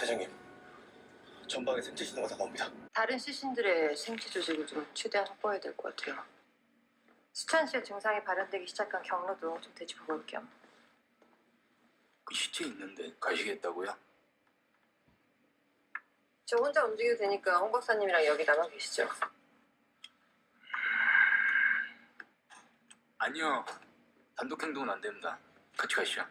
대장님, 전방에 생체 신호가 다가옵니다. 다른 시신들의 생체 조직을 좀 최대한 확보해야 될 것 같아요. 수찬씨의 증상이 발현되기 시작한 경로도 좀 되짚어 볼 겸. 그 시체 있는데 가시겠다고요? 저 혼자 움직여도 되니까 홍 박사님이랑 여기 남아 계시죠. 아니요. 단독 행동은 안 됩니다. 같이 가시죠.